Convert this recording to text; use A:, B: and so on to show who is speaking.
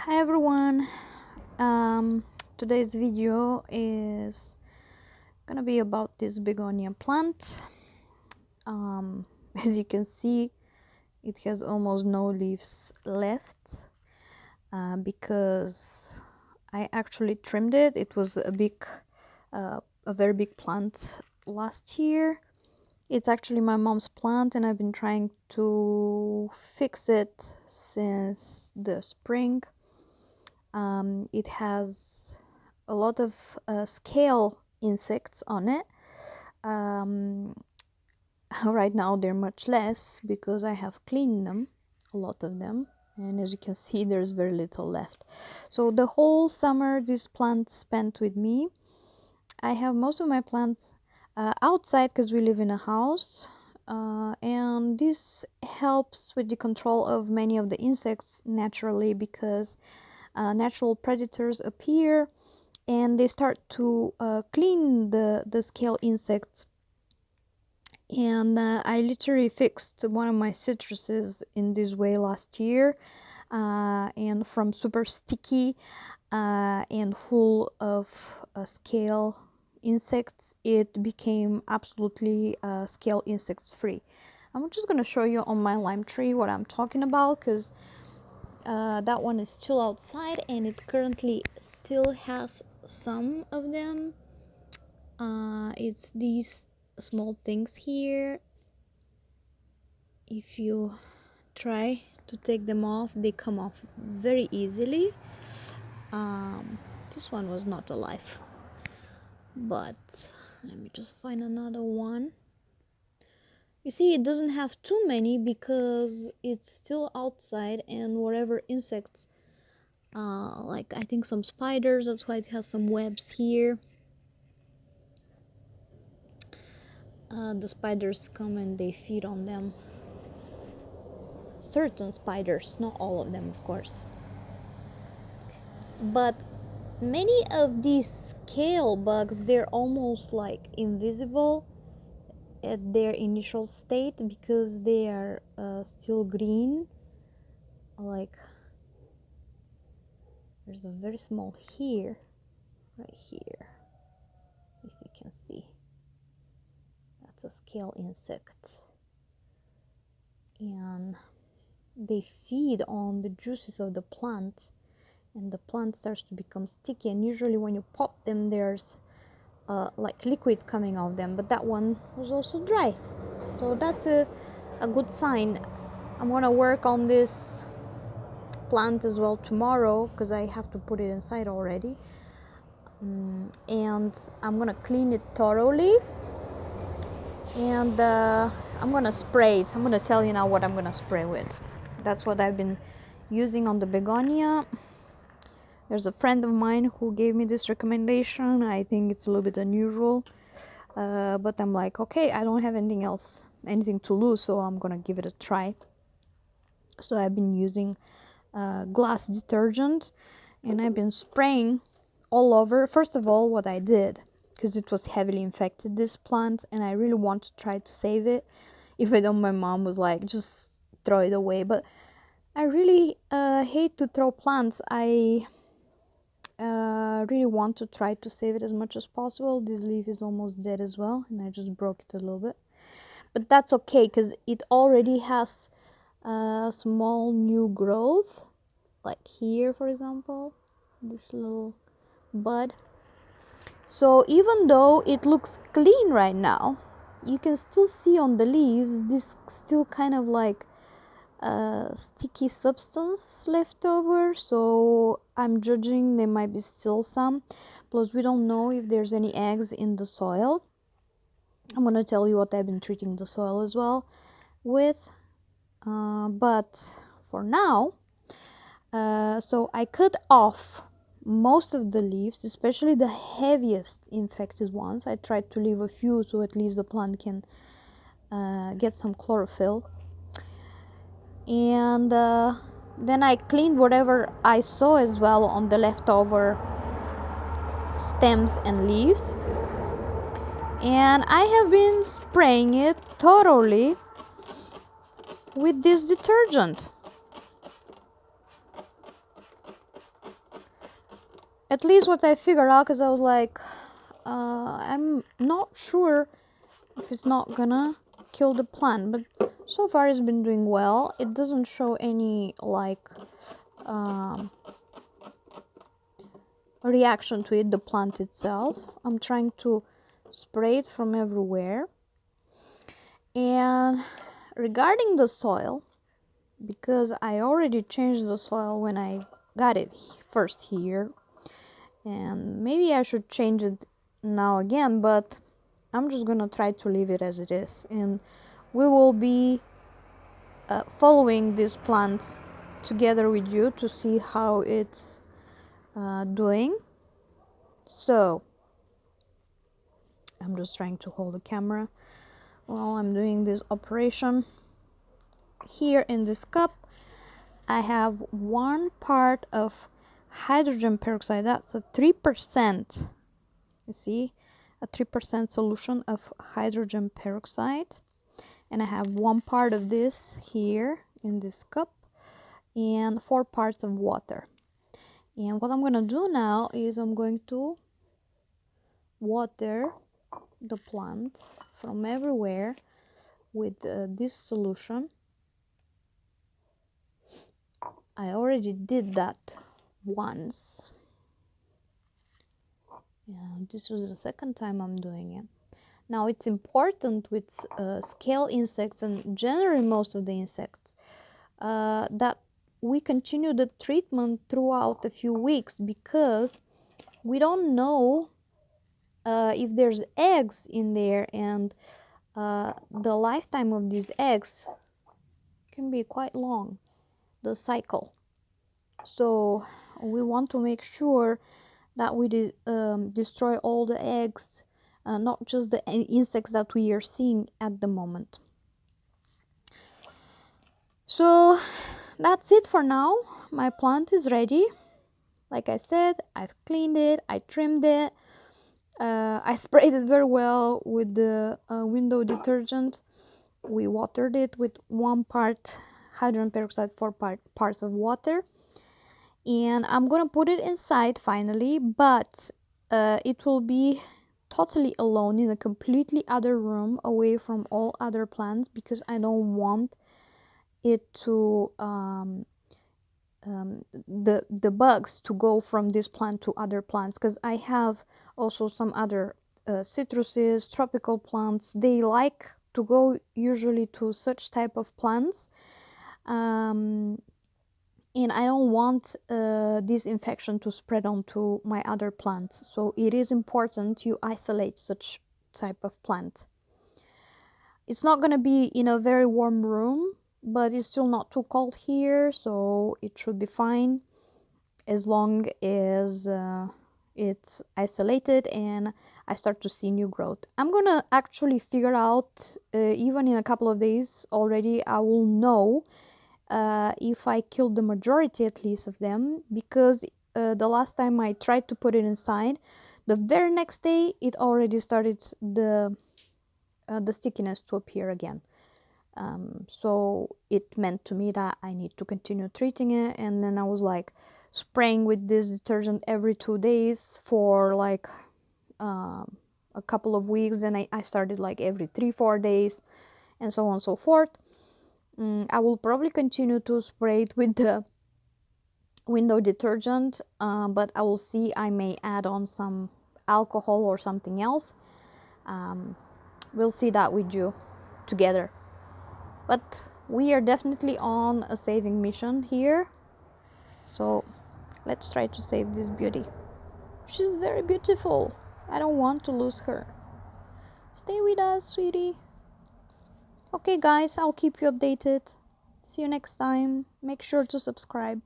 A: Hi everyone. Today's video is gonna be about this begonia plant. As you can see, it has almost no leaves left because I actually trimmed it. It was a very big plant last year. It's actually my mom's plant, and I've been trying to fix it since the spring. It has a lot of scale insects on it. Right now they're much less because I have cleaned them, a lot of them, and as you can see there's very little left. So the whole summer this plant spent with me. I have most of my plants outside because we live in a house, and this helps with the control of many of the insects naturally because natural predators appear and they start to clean the scale insects. And I literally fixed one of my citruses in this way last year, and from super sticky and full of scale insects, it became absolutely scale insects free. I'm just going to show you on my lime tree what I'm talking about, because that one is still outside and it currently still has some of them. It's these small things here. If you try to take them off, they come off very easily. This one was not alive, but let me just find another one. You see, it doesn't have too many because it's still outside, and whatever insects, like I think some spiders, that's why it has some webs here. The spiders come and they feed on them. Certain spiders, not all of them, of course. But many of these scale bugs, they're almost like invisible at their initial state because they are still green. Like there's a very small here, right here, if you can see. That's a scale insect, and they feed on the juices of the plant, and the plant starts to become sticky, and usually when you pop them there's like liquid coming out of them, but that one was also dry, so that's a good sign. I'm gonna work on this plant as well tomorrow because I have to put it inside already, and I'm gonna clean it thoroughly, and I'm gonna spray it. I'm gonna tell you now what I'm gonna spray with. That's what I've been using on the begonia. There's a friend of mine who gave me this recommendation. I think it's a little bit unusual, but I'm like, okay, I don't have anything to lose, so I'm gonna give it a try. So I've been using glass detergent, and I've been spraying all over. First of all, what I did, because it was heavily infected, this plant, and I really want to try to save it. If I don't, my mom was like, just throw it away. But I really hate to throw plants. I really want to try to save it as much as possible. This leaf is almost dead as well, and I just broke it a little bit, but that's okay because it already has small new growth, like here for example, this little bud. So even though it looks clean right now, you can still see on the leaves this still kind of like sticky substance left over, so I'm judging there might be still some. Plus we don't know if there's any eggs in the soil. I'm gonna tell you what I've been treating the soil as well with, but for now, so I cut off most of the leaves, especially the heaviest infected ones. I tried to leave a few so at least the plant can get some chlorophyll, and then I cleaned whatever I saw as well on the leftover stems and leaves, and I have been spraying it thoroughly with this detergent. at least what I figured out, because I was like, I'm not sure if it's not gonna kill the plant, but so far it's been doing well. It doesn't show any like reaction to it, the plant itself. I'm trying to spray it from everywhere. And regarding the soil, because I already changed the soil when I got it first here, and maybe I should change it now again, but I'm just gonna try to leave it as it is, and we will be following this plant together with you to see how it's doing. So I'm just trying to hold the camera while I'm doing this operation. Here in this cup I have 1 part of hydrogen peroxide. That's a 3%. You see, a 3% solution of hydrogen peroxide. And I have 1 part of this here in this cup and 4 parts of water. And what I'm going to do now is I'm going to water the plant from everywhere with this solution. I already did that once. And this was the second time I'm doing it. Now it's important with scale insects and generally most of the insects that we continue the treatment throughout a few weeks, because we don't know if there's eggs in there, and the lifetime of these eggs can be quite long, the cycle. So we want to make sure that we destroy all the eggs, not just the insects that we are seeing at the moment. So that's it for now. My plant is ready. Like I said, I've cleaned it, I trimmed it, I sprayed it very well with the window detergent. We watered it with 1 part hydrogen peroxide, 4 parts of water. And I'm gonna put it inside finally, but it will be totally alone in a completely other room away from all other plants, because I don't want it to the bugs to go from this plant to other plants, because I have also some other citruses, tropical plants. They like to go usually to such type of plants, and I don't want this infection to spread onto my other plants. So it is important you isolate such type of plant. It's not going to be in a very warm room, but it's still not too cold here, so it should be fine as long as it's isolated and I start to see new growth. I'm gonna actually figure out, even in a couple of days already, I will know if I killed the majority at least of them, because the last time I tried to put it inside, the very next day it already started the stickiness to appear again. So it meant to me that I need to continue treating it, and then I was like spraying with this detergent every 2 days for like a couple of weeks. Then I started like every 3-4 days, and so on and so forth. I will probably continue to spray it with the window detergent, but I will see, I may add on some alcohol or something else. We'll see that with you together. But we are definitely on a saving mission here. So let's try to save this beauty. She's very beautiful. I don't want to lose her. Stay with us, sweetie. Okay guys, I'll keep you updated. See you next time. Make sure to subscribe.